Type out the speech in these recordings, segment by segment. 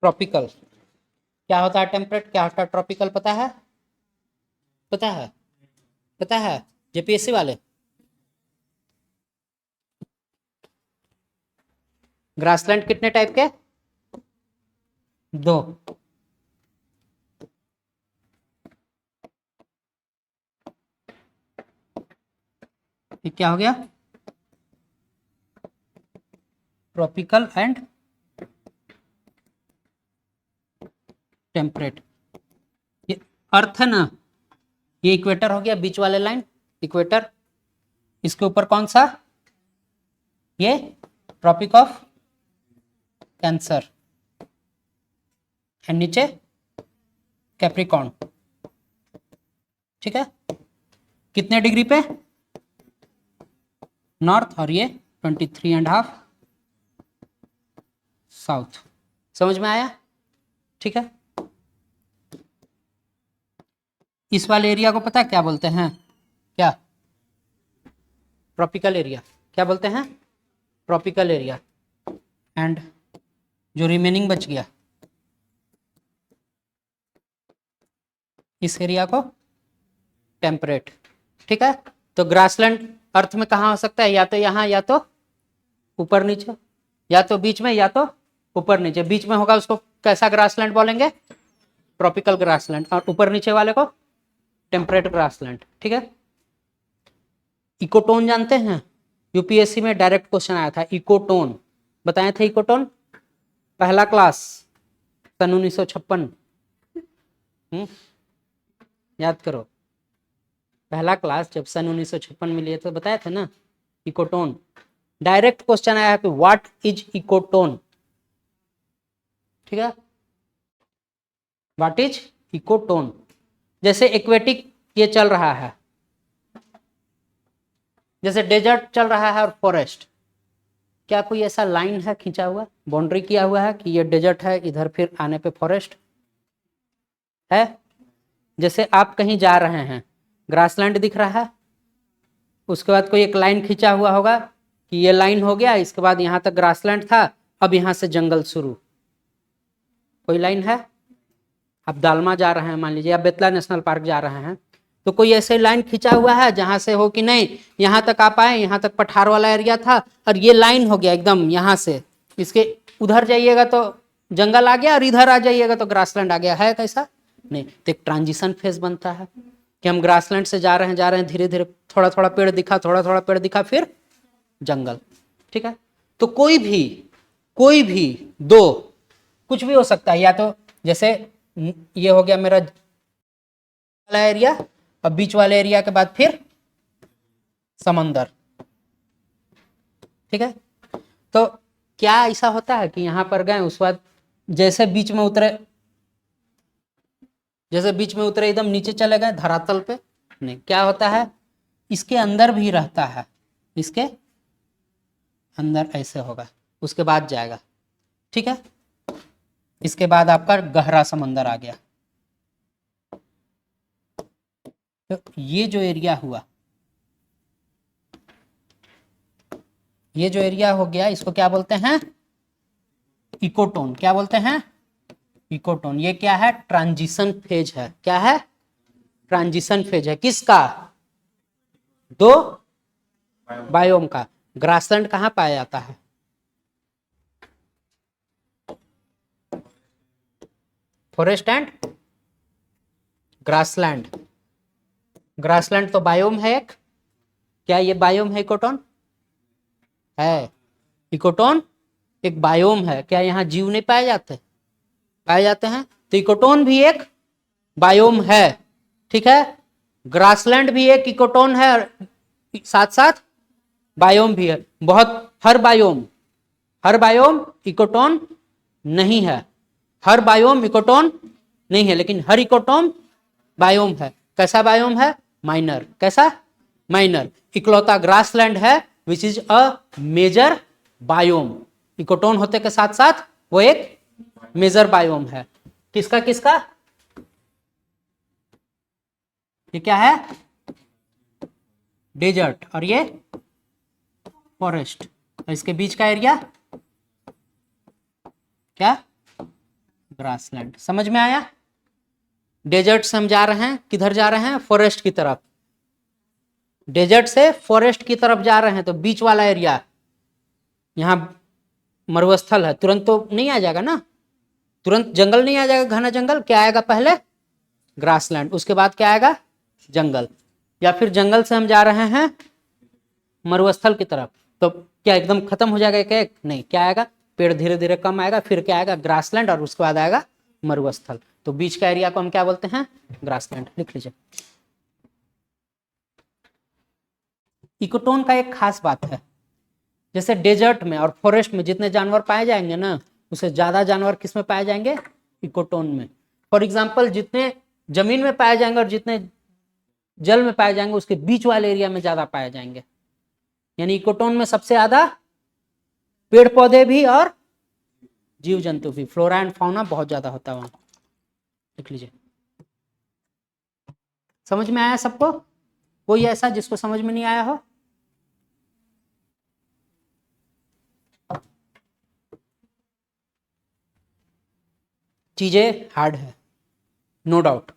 Tropical. क्या होता है टेम्परेट, क्या होता है ट्रॉपिकल, पता है? पता है? पता है जेपीएससी वाले? ग्रासलैंड कितने टाइप के? दो। ये क्या हो गया? Tropical and temperate. ये अर्थ है ना, ये इक्वेटर हो गया, बीच वाले लाइन इक्वेटर। इसके ऊपर कौन सा? ये ट्रॉपिक ऑफ कैंसर। एंड नीचे कैप्रिकॉर्न। ठीक है, कितने डिग्री पे? नॉर्थ, और ये 23.5 साउथ। समझ में आया? ठीक है, इस वाले एरिया को पता है क्या बोलते हैं? क्या? Tropical area. क्या बोलते हैं? Tropical area. एंड जो रिमेनिंग बच गया, इस एरिया को टेम्परेट। ठीक है, तो ग्रासलैंड अर्थ में कहाँ हो सकता है? या तो यहाँ, या तो ऊपर नीचे, या तो बीच में, या तो ऊपर नीचे। बीच में होगा उसको कैसा ग्रासलैंड बोलेंगे? Tropical grassland. और ऊपर नीचे वाले को टेम्परेट ग्रासलैंड। ठीक है, इकोटोन जानते हैं? यूपीएससी में डायरेक्ट क्वेश्चन आया था, इकोटोन। बताए थे इकोटोन, पहला क्लास सन 1956। याद करो, पहला क्लास जब सन 1956 में लिए तो बताया था ना इकोटोन। डायरेक्ट क्वेश्चन आया है कि व्हाट इज इकोटोन। ठीक है, व्हाट इज इकोटोन। जैसे एक्वेटिक ये चल रहा है, जैसे डेजर्ट चल रहा है और फॉरेस्ट, क्या कोई ऐसा लाइन है खींचा हुआ, बाउंड्री किया हुआ है कि ये डेजर्ट है, इधर फिर आने पे फॉरेस्ट है? जैसे आप कहीं जा रहे हैं, ग्रासलैंड दिख रहा है, उसके बाद कोई एक लाइन खींचा हुआ होगा कि ये लाइन हो गया, इसके बाद यहाँ तक ग्रासलैंड था, अब यहाँ से जंगल शुरू। कोई लाइन है? आप दालमा जा रहे हैं मान लीजिए, आप बेतला नेशनल पार्क जा रहे हैं, तो कोई ऐसे लाइन खींचा हुआ है जहां से हो कि नहीं यहाँ तक आप आए, यहाँ तक पठार वाला एरिया था और ये लाइन हो गया एकदम यहाँ से, इसके उधर जाइएगा तो जंगल आ गया और इधर आ जाइएगा तो ग्रासलैंड आ गया। है कैसा? नहीं। तो एक ट्रांजिशन फेज बनता है कि हम ग्रासलैंड से जा रहे हैं, धीरे धीरे थोड़ा थोड़ा पेड़ दिखा, थोड़ा थोड़ा पेड़ दिखा, फिर जंगल। ठीक है, तो कोई भी दो कुछ भी हो सकता है, या तो जैसे ये हो गया मेरा वाला एरिया, और बीच वाले एरिया के बाद फिर समंदर। ठीक है, तो क्या ऐसा होता है कि यहां पर गए उसके बाद जैसे बीच में उतरे, एकदम नीचे चले गए धरातल पे? नहीं, क्या होता है इसके अंदर भी रहता है, इसके अंदर ऐसे होगा, उसके बाद जाएगा। ठीक है, इसके बाद आपका गहरा समंदर आ गया। तो ये जो एरिया हुआ, ये जो एरिया हो गया, इसको क्या बोलते हैं? इकोटोन। क्या बोलते हैं? इकोटोन। ये क्या है? ट्रांजिशन फेज है। क्या है? ट्रांजिशन फेज है। किसका? दो बायोम का। ग्रासलैंड कहाँ पाया जाता है? Forest and grassland. ग्रासलैंड तो बायोम है एक। क्या ये बायोम है इकोटोन? है। इकोटोन एक बायोम है। क्या यहाँ जीव नहीं पाए जाते? पाए जाते हैं। तो इकोटोन भी एक बायोम है। ठीक है, ग्रासलैंड भी एक इकोटोन है, साथ साथ बायोम भी है। हर बायोम इकोटोन नहीं है। हर बायोम इकोटोन नहीं है, लेकिन हर इकोटोन बायोम है। कैसा बायोम है? माइनर। कैसा? माइनर। इकलौता ग्रासलैंड है which is a major biome. Ecotone होते के साथ साथ वो एक मेजर बायोम है। किसका किसका? ये क्या है? डेजर्ट, और ये फॉरेस्ट। और इसके बीच का एरिया क्या? ग्रासलैंड। समझ में आया? डेजर्ट से हम जा रहे हैं, किधर जा रहे हैं? फॉरेस्ट की तरफ। डेजर्ट से फॉरेस्ट की तरफ जा रहे हैं तो बीच वाला एरिया, यहाँ मरुस्थल है, तुरंत तो नहीं आ जाएगा ना, तुरंत जंगल नहीं आ जाएगा, घना जंगल। क्या आएगा पहले? ग्रासलैंड, उसके बाद क्या आएगा? जंगल। या फिर जंगल से हम जा रहे हैं मरुस्थल की तरफ, तो क्या एकदम खत्म हो जाएगा क्या? नहीं, क्या आएगा? पेड़ धीरे धीरे कम आएगा, फिर क्या आएगा? ग्रासलैंड, और उसके बाद आएगा मरुस्थल। तो बीच का एरिया को हम क्या बोलते हैं? ग्रासलैंड। लिख लीजिए। इकोटोन का एक खास बात है, जैसे डेजर्ट में और फॉरेस्ट में जितने जानवर पाए जाएंगे ना, उससे ज्यादा जानवर किस में पाए जाएंगे? इकोटोन में। फॉर एग्जाम्पल, जितने जमीन में पाए जाएंगे और जितने जल में पाए जाएंगे, उसके बीच वाले एरिया में ज्यादा पाए जाएंगे। यानी इकोटोन में सबसे ज्यादा पेड़ पौधे भी और जीव जंतु भी, फ्लोरा एंड फाउना बहुत ज्यादा होता है वहां। लिख लीजिए। समझ में आया सबको? कोई ऐसा जिसको समझ में नहीं आया हो? चीजें हार्ड है, नो डाउट।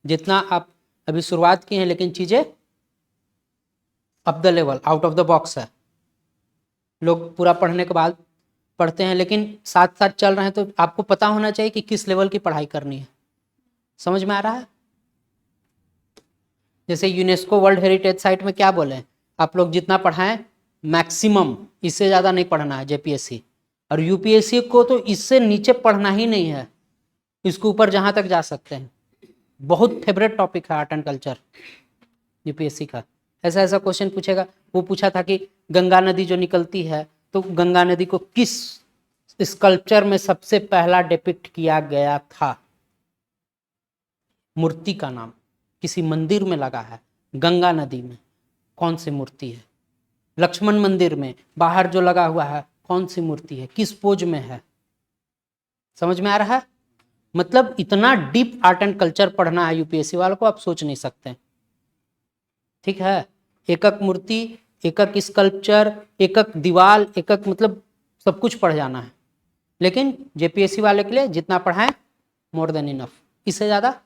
जितना आप अभी शुरुआत की हैं, लेकिन चीजें up the level, out of the box है। लोग पूरा पढ़ने के बाद पढ़ते हैं, लेकिन साथ साथ चल रहे हैं, तो आपको पता होना चाहिए कि किस लेवल की पढ़ाई करनी है। समझ में आ रहा है? जैसे यूनेस्को वर्ल्ड हेरिटेज साइट में क्या बोले, आप लोग जितना पढ़ाएं मैक्सिमम, इससे ज़्यादा नहीं पढ़ना है जेपीएससी। और यूपीएससी को तो इससे नीचे पढ़ना ही नहीं है, इसके ऊपर जहाँ तक जा सकते हैं। बहुत फेवरेट टॉपिक है आर्ट एंड कल्चर यूपीएससी का। ऐसा ऐसा क्वेश्चन पूछेगा। वो पूछा था कि गंगा नदी जो निकलती है, तो गंगा नदी को किस स्कल्पचर में सबसे पहला डिपिक्ट किया गया था? मूर्ति का नाम किसी मंदिर में लगा है, गंगा नदी में कौन सी मूर्ति है? लक्ष्मण मंदिर में बाहर जो लगा हुआ है कौन सी मूर्ति है, किस पोज में है? समझ में आ रहा है? मतलब इतना डीप आर्ट एंड कल्चर पढ़ना है यूपीएससी वालों को, आप सोच नहीं सकते। ठीक है? एक एक मूर्ति, एक एक स्कल्पचर, एक एक दीवार, एक एक, मतलब सब कुछ पढ़ जाना है। लेकिन जेपीएससी वाले के लिए जितना पढ़ाएं मोर देन इनफ, इससे ज़्यादा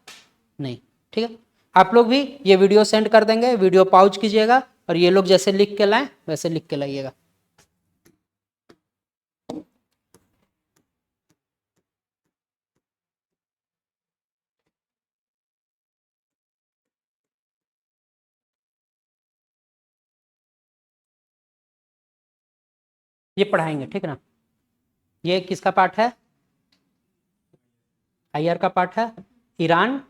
नहीं। ठीक है? आप लोग भी ये वीडियो सेंड कर देंगे, वीडियो पॉज कीजिएगा, और ये लोग जैसे लिख के लाएं वैसे लिख के लाइएगा। ये पढ़ाएंगे, ठीक है ना? ये किसका पार्ट है? आईआर का पार्ट है। ईरान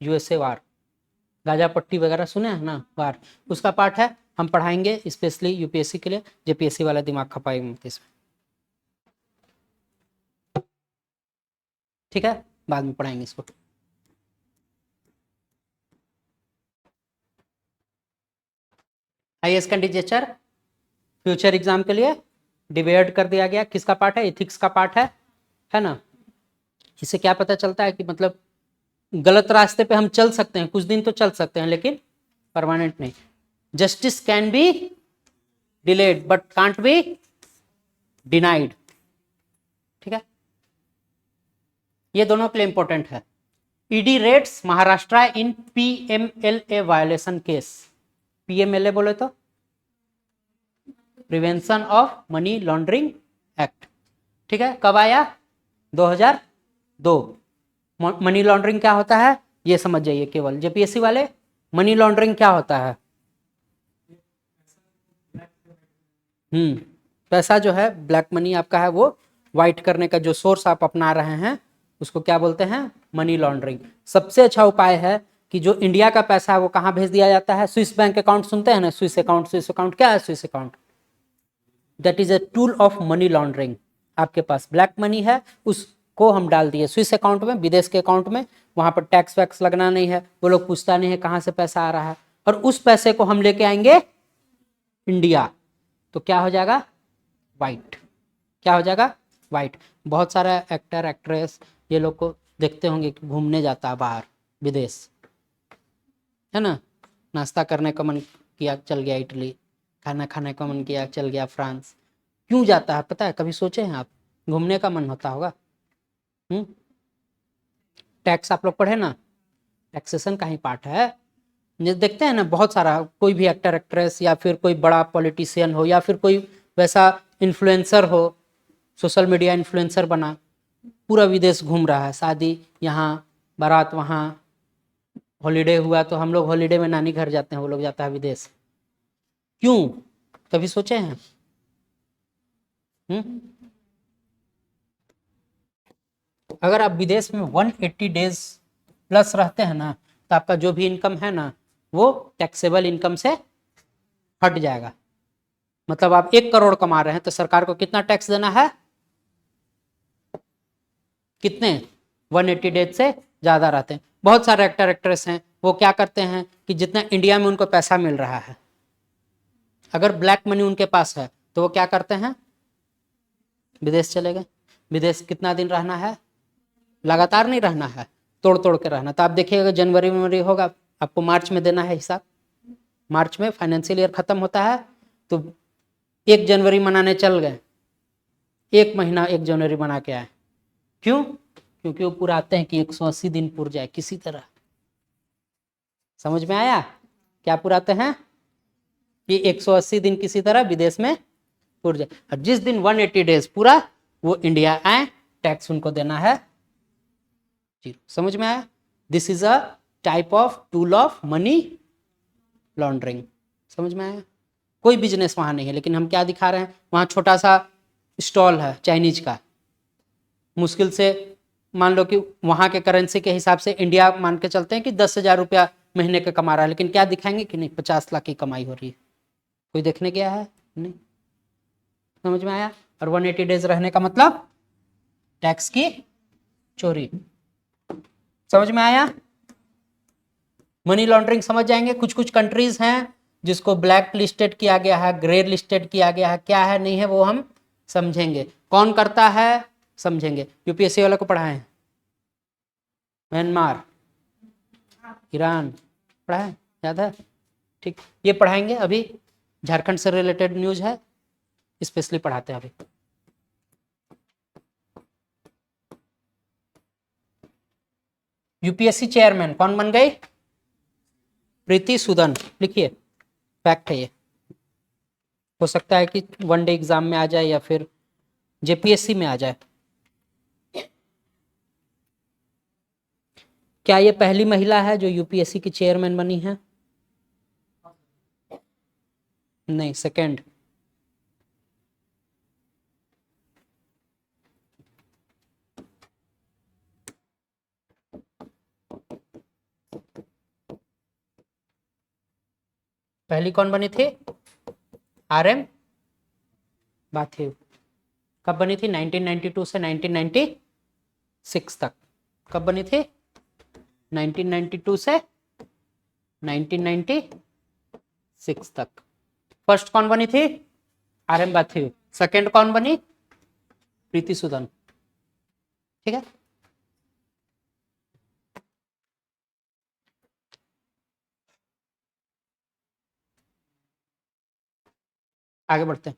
यूएसए वार, गाजा पट्टी वगैरह सुने हैं ना, वार, उसका पार्ट है। हम पढ़ाएंगे स्पेशली यूपीएससी के लिए, जेपीएससी वाला दिमाग खपाएंगे इसमें। ठीक है? बाद में पढ़ाएंगे इसको। आईएएस कैंडिडेचर फ्यूचर एग्जाम के लिए डिवाइड कर दिया गया। किसका पार्ट है? एथिक्स का पार्ट है ना? इससे क्या पता चलता है कि मतलब गलत रास्ते पे हम चल सकते हैं, कुछ दिन तो चल सकते हैं, लेकिन परमानेंट नहीं। Justice can be delayed but can't be denied. ठीक है? ये दोनों के लिए इंपॉर्टेंट है। ईडी रेट्स महाराष्ट्र इन पीएमएलए वायोलेशन केस। पीएमएलए बोले तो prevention of money laundering act. ठीक है? कब आया? 2002। मनी लॉन्ड्रिंग क्या होता है ये समझ जाइए केवल जेपीएससी वाले। मनी लॉन्ड्रिंग क्या होता है? पैसा जो है ब्लैक मनी आपका है, वो वाइट करने का जो सोर्स आप अपना रहे हैं उसको क्या बोलते हैं? Money laundering. सबसे अच्छा उपाय है कि जो इंडिया का पैसा है वो कहाँ भेज दिया जाता है? स्विस बैंक अकाउंट सुनते हैं ना, स्विस अकाउंट। स्विस अकाउंट क्या है? Swiss account that is a tool of money laundering. आपके पास ब्लैक मनी है, उसको हम डाल दिए स्विस अकाउंट में, विदेश के अकाउंट में। वहां पर टैक्स वैक्स लगना नहीं है, वो लोग पूछता नहीं है कहाँ से पैसा आ रहा है। और उस पैसे को हम लेके आएंगे इंडिया, तो क्या हो जाएगा? वाइट। क्या हो जाएगा? वाइट। बहुत सारा एक्टर एक्ट्रेस ये लोग को देखते होंगे कि घूमने जाता है बाहर विदेश, है ना? नाश्ता करने का मन किया चल गया इटली, खाना खाने का मन किया चल गया फ्रांस। क्यों जाता है पता है? कभी सोचे हैं आप? घूमने का मन होता होगा। टैक्स आप लोग पढ़े ना, टैक्सेशन का ही पार्ट है। देखते हैं ना बहुत सारा, कोई भी एक्टर एक्ट्रेस या फिर कोई बड़ा पॉलिटिशियन हो या फिर कोई वैसा इन्फ्लुएंसर हो, सोशल मीडिया इन्फ्लुएंसर बना, पूरा विदेश घूम रहा है, शादी यहाँ, बारात वहाँ, हॉलीडे हुआ तो हम लोग हॉलीडे में नानी घर जाते हैं, वो लोग जाता है विदेश। क्यों, कभी सोचे हैं? अगर आप विदेश में 180 डेज प्लस रहते हैं ना, तो आपका जो भी इनकम है ना, वो टैक्सेबल इनकम से हट जाएगा। मतलब आप 1 करोड़ कमा रहे हैं तो सरकार को कितना टैक्स देना है? कितने? 180 डेज से ज्यादा रहते हैं। बहुत सारे एक्टर एक्ट्रेस हैं, वो क्या करते हैं कि जितना इंडिया में उनको पैसा मिल रहा है, अगर ब्लैक मनी उनके पास है तो वो क्या करते हैं? विदेश चले गए। विदेश कितना दिन रहना है? लगातार नहीं रहना है, तोड़ तोड़ के रहना। तो आप देखिएगा जनवरी में होगा, आपको मार्च में देना है हिसाब। मार्च में फाइनेंशियल ईयर खत्म होता है, तो 1 जनवरी मनाने चल गए, 1 महीना 1 जनवरी बना के आए। क्यों? क्योंकि वो पुराते हैं कि 180 दिन पुर जाए किसी तरह। समझ में आया? क्या पुराते हैं? कि 180 दिन किसी तरह विदेश में पुर जाए, और जिस दिन 180 डेज पूरा वो इंडिया आए, टैक्स उनको देना है 0। समझ में आया? This is a type of tool of money laundering. समझ में आया? कोई बिजनेस वहां नहीं है, लेकिन हम क्या दिखा रहे हैं, वहां छोटा सा स्टॉल है चाइनीज का, मुश्किल से मान लो कि वहां के करेंसी के हिसाब से इंडिया मान के चलते हैं कि 10,000 रुपया महीने का कमा रहा है, लेकिन क्या दिखाएंगे कि नहीं 50 लाख की कमाई हो रही है। कोई देखने गया है? नहीं। समझ में आया? और 180 डेज रहने का मतलब टैक्स की चोरी। समझ में आया? मनी लॉन्ड्रिंग समझ जाएंगे। कुछ कुछ कंट्रीज हैं जिसको ब्लैक लिस्टेड किया गया है, ग्रे लिस्टेड किया गया है, क्या है नहीं है वो हम समझेंगे। कौन करता है समझेंगे। यूपीएससी वाला को पढ़ाएं। म्यांमार, ईरान पढ़ा है, याद है? ठीक, ये पढ़ाएंगे अभी। झारखंड से रिलेटेड न्यूज है, स्पेशली पढ़ाते हैं अभी। यूपीएससी चेयरमैन कौन बन गई? प्रीति सूदन। लिखिए, फैक्ट है ये। हो सकता है कि वनडे एग्जाम में आ जाए या फिर जेपीएससी में आ जाए। क्या ये पहली महिला है जो यूपीएससी की चेयरमैन बनी है? नहीं, सेकंड। पहली कौन बनी थी? आरएम बाथेव। कब बनी थी? 1992 से 1996 तक। कब बनी थी? 1992 से 1996 तक। फर्स्ट कौन बनी थी? आरएम बाथेव। सेकंड कौन बनी? प्रीति सूदन। ठीक है। आगे बढ़ते हैं।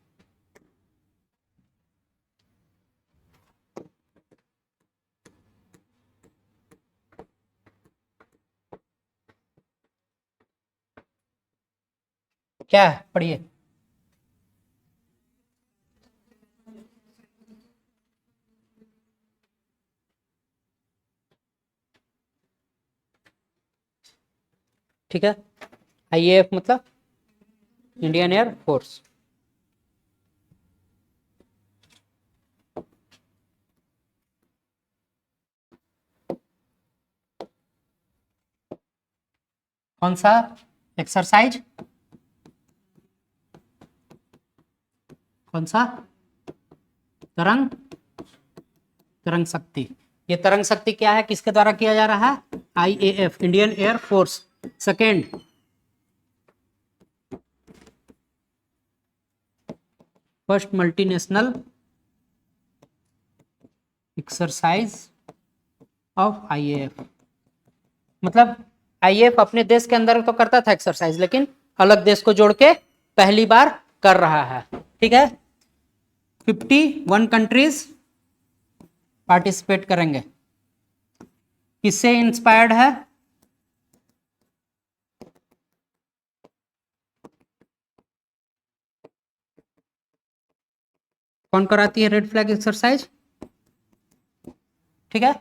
क्या है? पढ़िए। ठीक है। आईएएफ मतलब इंडियन एयर फोर्स। कौन सा एक्सरसाइज? कौन सा? तरंग तरंग शक्ति। ये तरंग शक्ति क्या है, किसके द्वारा किया जा रहा है? IAF, Indian air force. Second, first multinational exercise of IAF. मतलब आईएएफ अपने देश के अंदर तो करता था एक्सरसाइज, लेकिन अलग देश को जोड़ के पहली बार कर रहा है। ठीक है। 51 कंट्रीज पार्टिसिपेट करेंगे। किससे इंस्पायर्ड है? कौन कराती है रेड फ्लैग एक्सरसाइज? ठीक है,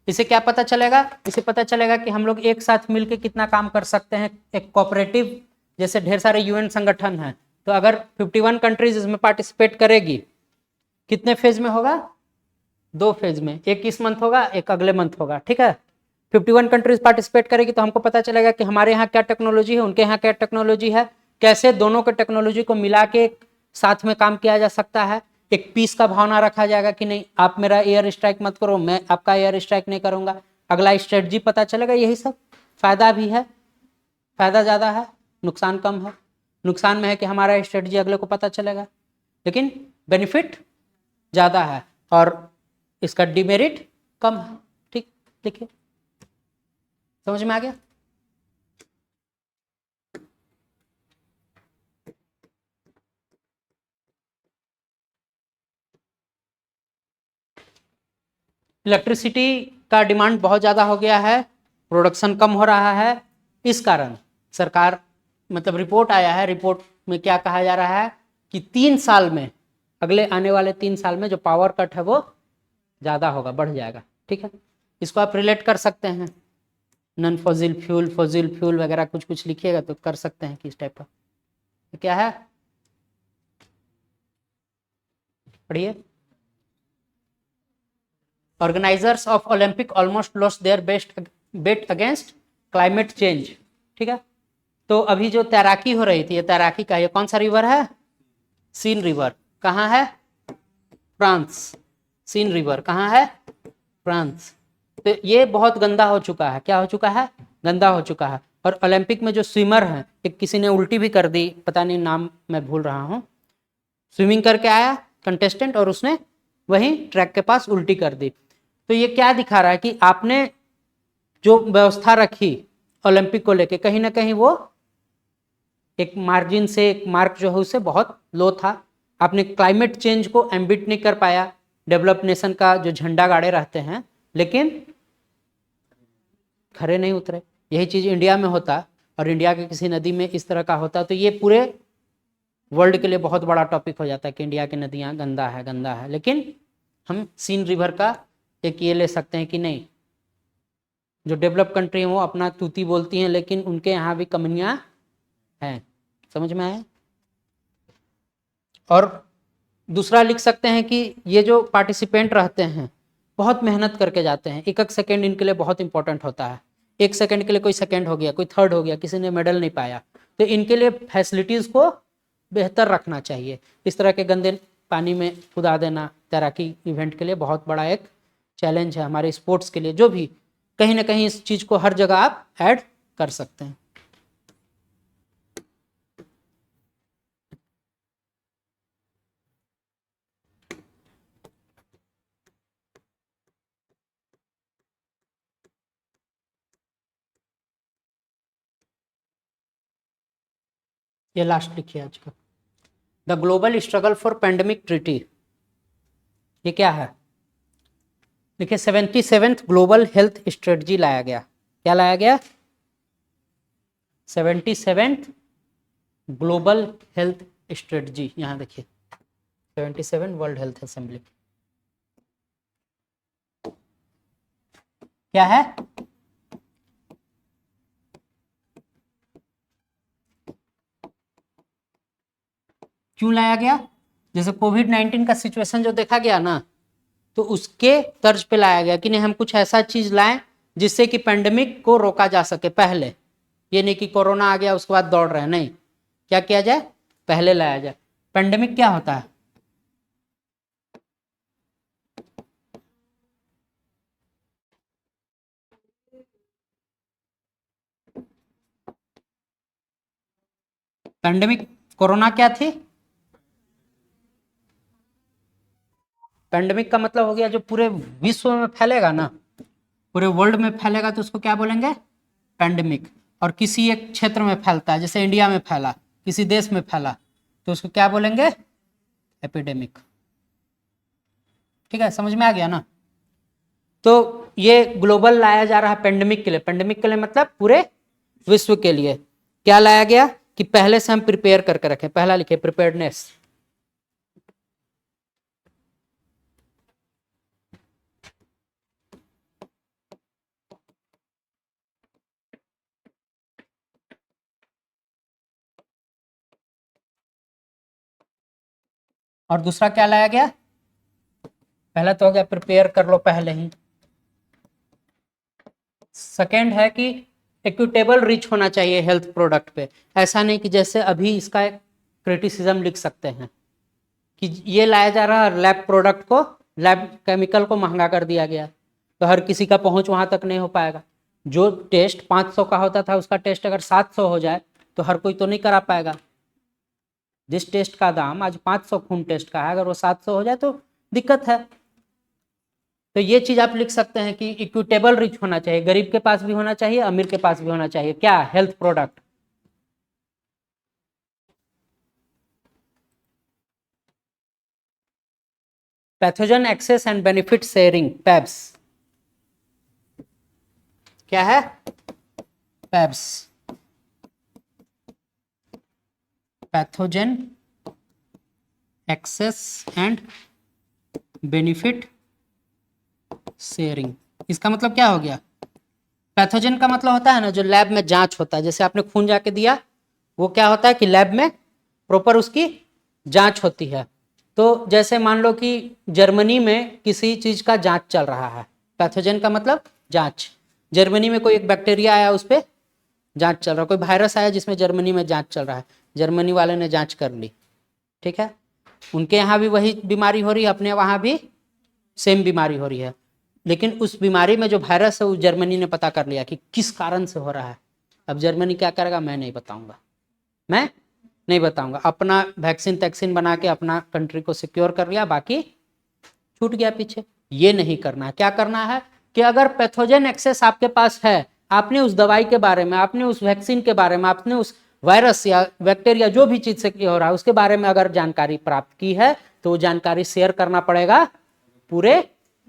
इसे क्या पता चलेगा? इसे पता चलेगा कि हम लोग एक साथ मिलकर कितना काम कर सकते हैं। एक कोऑपरेटिव, जैसे ढेर सारे यूएन संगठन हैं, तो अगर 51 कंट्रीज इसमें पार्टिसिपेट करेगी, कितने फेज में होगा? 2 फेज में, एक इस मंथ होगा, एक अगले मंथ होगा। ठीक है, 51 कंट्रीज पार्टिसिपेट करेगी तो हमको पता चलेगा कि हमारे यहाँ क्या टेक्नोलॉजी है, उनके यहाँ क्या टेक्नोलॉजी है, कैसे दोनों के टेक्नोलॉजी को मिला के साथ में काम किया जा सकता है। एक पीस का भावना रखा जाएगा कि नहीं, आप मेरा एयर स्ट्राइक मत करो, मैं आपका एयर स्ट्राइक नहीं करूंगा। अगला स्ट्रेटजी पता चलेगा। यही सब फायदा भी है, फायदा ज्यादा है, नुकसान कम है। नुकसान में है कि हमारा स्ट्रेटजी अगले को पता चलेगा, लेकिन बेनिफिट ज्यादा है और इसका डिमेरिट कम है। ठीक, देखिए समझ में आ गया? इलेक्ट्रिसिटी का डिमांड बहुत ज़्यादा हो गया है, प्रोडक्शन कम हो रहा है। इस कारण सरकार, मतलब रिपोर्ट आया है, रिपोर्ट में क्या कहा जा रहा है कि 3 साल में, अगले आने वाले 3 साल में जो पावर कट है वो ज़्यादा होगा, बढ़ जाएगा। ठीक है, इसको आप रिलेट कर सकते हैं, non fossil fuel, fossil fuel वगैरह कुछ कुछ लिखिएगा तो कर सकते हैं कि इस टाइप का। तो क्या है, पढ़िए। Organizers of Olympic almost lost their bet against climate change. ठीक है, तो अभी जो तैराकी हो रही थी, ये तैराकी का, ये कौन सा रिवर है? Seine river. कहाँ है? फ्रांस। सीन रिवर कहाँ है? फ्रांस। तो ये बहुत गंदा हो चुका है। क्या हो चुका है? गंदा हो चुका है। और ओलंपिक में जो स्विमर हैं, एक किसी ने उल्टी भी कर दी, पता नहीं नाम मैं भूल रहा हूँ, स्विमिंग करके आया कंटेस्टेंट और उसने वहीं ट्रैक के पास उल्टी कर दी। तो ये क्या दिखा रहा है कि आपने जो व्यवस्था रखी ओलंपिक को लेके, कहीं ना कहीं वो एक मार्जिन से, एक मार्क जो है उससे बहुत लो था। आपने क्लाइमेट चेंज को एम्बिट नहीं कर पाया। डेवलप नेशन का जो झंडा गाड़े रहते हैं, लेकिन खरे नहीं उतरे। यही चीज इंडिया में होता और इंडिया के किसी नदी में इस तरह का होता तो ये पूरे वर्ल्ड के लिए बहुत बड़ा टॉपिक हो जाता है कि इंडिया की नदियां गंदा है, गंदा है। लेकिन हम सीन रिवर का एक ये ले सकते हैं कि नहीं, जो डेवलप कंट्री है वो अपना तूती बोलती हैं, लेकिन उनके यहाँ भी कमियां हैं। समझ में आया? और दूसरा लिख सकते हैं कि ये जो पार्टिसिपेंट रहते हैं बहुत मेहनत करके जाते हैं, एक एक सेकेंड इनके लिए बहुत इंपॉर्टेंट होता है। 1 सेकेंड के लिए कोई सेकेंड हो गया, कोई थर्ड हो गया, किसी ने मेडल नहीं पाया, तो इनके लिए फैसिलिटीज़ को बेहतर रखना चाहिए। इस तरह के गंदे पानी में कूदा देना तैराकी इवेंट के लिए बहुत बड़ा एक चैलेंज है, हमारे स्पोर्ट्स के लिए। जो भी कहीं ना कहीं इस चीज़ को हर जगह आप ऐड कर सकते हैं। ये लास्ट लिखिए आज का, the global struggle for pandemic treaty. ये क्या है? देखिए 77th ग्लोबल हेल्थ स्ट्रेटजी लाया गया। क्या लाया गया? 77th global health strategy. यहाँ देखिए 77 वर्ल्ड हेल्थ असेंबली क्या है? क्यों लाया गया? जैसे कोविड-19 का सिचुएशन जो देखा गया ना, तो उसके तर्ज पे लाया गया कि नहीं, हम कुछ ऐसा चीज लाएं जिससे कि पेंडेमिक को रोका जा सके पहले। ये नहीं कि कोरोना आ गया उसके बाद दौड़ रहे हैं, नहीं, क्या किया जाए, पहले लाया जाए। पेंडेमिक क्या होता है? पेंडेमिक, कोरोना क्या थी? पेंडेमिक का मतलब हो गया जो पूरे विश्व में फैलेगा ना, पूरे वर्ल्ड में फैलेगा तो उसको क्या बोलेंगे? पेंडेमिक। और किसी एक क्षेत्र में फैलता है, जैसे इंडिया में फैला, किसी देश में फैला, तो उसको क्या बोलेंगे? एपिडेमिक। ठीक है, समझ में आ गया ना? तो ये ग्लोबल लाया जा रहा है पेंडेमिक के लिए। पेंडेमिक के लिए मतलब पूरे विश्व के लिए क्या लाया गया कि पहले से हम प्रिपेयर करके रखें। पहला लिखे प्रिपेयर्डनेस। और दूसरा क्या लाया गया, पहला तो हो गया प्रिपेयर कर लो पहले ही। सेकेंड है कि इक्विटेबल रिच होना चाहिए हेल्थ प्रोडक्ट पे। ऐसा नहीं कि जैसे अभी इसका एक क्रिटिसिज्म लिख सकते हैं कि ये लाया जा रहा है लैब प्रोडक्ट को, लैब केमिकल को महंगा कर दिया गया, तो हर किसी का पहुंच वहां तक नहीं हो पाएगा। जो टेस्ट 500 का होता था उसका टेस्ट अगर 700 हो जाए तो हर कोई तो नहीं करा पाएगा। जिस टेस्ट का दाम आज 500 खून टेस्ट का है, अगर वो 700 हो जाए तो दिक्कत है। तो ये चीज आप लिख सकते हैं कि इक्विटेबल रिच होना चाहिए, गरीब के पास भी होना चाहिए, अमीर के पास भी होना चाहिए। क्या health product. Pathogen access and benefit sharing, PABS. क्या है PABS, pathogen access and benefit sharing. इसका मतलब क्या हो गया, पैथोजन का मतलब होता है ना जो लैब में जांच होता है, जैसे आपने खून जाके दिया, वो क्या होता है कि लैब में प्रॉपर उसकी जांच होती है। तो जैसे मान लो कि जर्मनी में किसी चीज का जांच चल रहा है, पैथोजन का मतलब जांच। जर्मनी में कोई एक बैक्टीरिया आया, उस पर जांच चल रहा है, कोई वायरस आया जिसमें जर्मनी में जांच चल रहा है, जर्मनी वाले ने जांच कर ली, ठीक है। उनके यहाँ भी वही बीमारी हो रही है, अपने वहाँ भी सेम बीमारी हो रही है, लेकिन उस बीमारी में जो वायरस है वो जर्मनी ने पता कर लिया कि किस कारण से हो रहा है। अब जर्मनी क्या करेगा मैं नहीं बताऊंगा, मैं नहीं बताऊंगा। अपना वैक्सीन तैक्सीन बना के अपना कंट्री को सिक्योर कर लिया, बाकी छूट गया पीछे। ये नहीं करना है। क्या करना है कि अगर पैथोजन एक्सेस आपके पास है, आपने उस दवाई के बारे में, आपने उस वैक्सीन के बारे में, आपने उस वायरस या बैक्टीरिया जो भी चीज से हो रहा है उसके बारे में अगर जानकारी प्राप्त की है, तो वो जानकारी शेयर करना पड़ेगा पूरे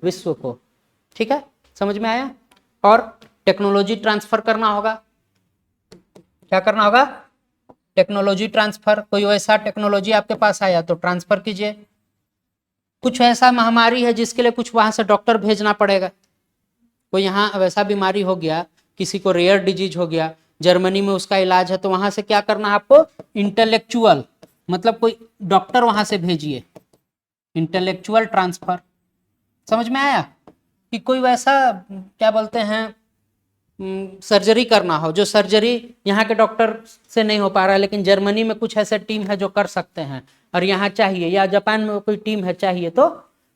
विश्व को। ठीक है, समझ में आया। और टेक्नोलॉजी ट्रांसफर करना होगा। क्या करना होगा, टेक्नोलॉजी ट्रांसफर। कोई वैसा टेक्नोलॉजी आपके पास आया तो ट्रांसफर कीजिए। कुछ ऐसा महामारी है जिसके लिए कुछ वहां से डॉक्टर भेजना पड़ेगा। कोई यहाँ वैसा बीमारी हो गया, किसी को रेयर डिजीज हो गया, जर्मनी में उसका इलाज है, तो वहां से क्या करना है आपको, इंटेलेक्चुअल मतलब कोई डॉक्टर वहां से भेजिए, इंटेलेक्चुअल ट्रांसफर। समझ में आया कि कोई वैसा क्या बोलते हैं सर्जरी करना हो, जो सर्जरी यहाँ के डॉक्टर से नहीं हो पा रहा है, लेकिन जर्मनी में कुछ ऐसे टीम है जो कर सकते हैं और यहाँ चाहिए, या जापान में कोई टीम है चाहिए, तो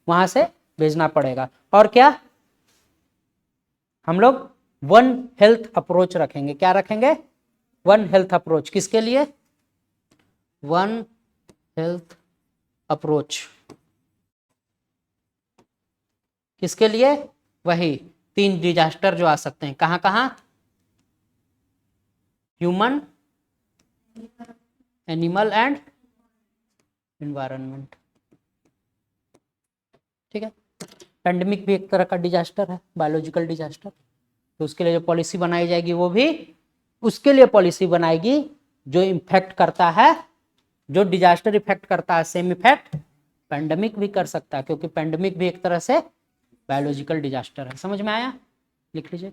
वहां से भेजना पड़ेगा। और क्या, हम लोग वन हेल्थ अप्रोच रखेंगे। क्या रखेंगे, वन हेल्थ अप्रोच। किसके लिए, वन हेल्थ अप्रोच किसके लिए, वही 3 डिजास्टर जो आ सकते हैं, कहां कहां, ह्यूमन, एनिमल एंड एनवायरनमेंट। ठीक है, पेंडेमिक भी एक तरह का डिजास्टर है, बायोलॉजिकल डिजास्टर। तो उसके लिए जो पॉलिसी बनाई जाएगी वो भी उसके लिए पॉलिसी बनाएगी जो इफेक्ट करता है, जो डिजास्टर इफेक्ट करता है, सेम इफेक्ट पेंडेमिक भी कर सकता है, क्योंकि पेंडेमिक भी एक तरह से बायोलॉजिकल डिजास्टर है। समझ में आया, लिख लीजिए।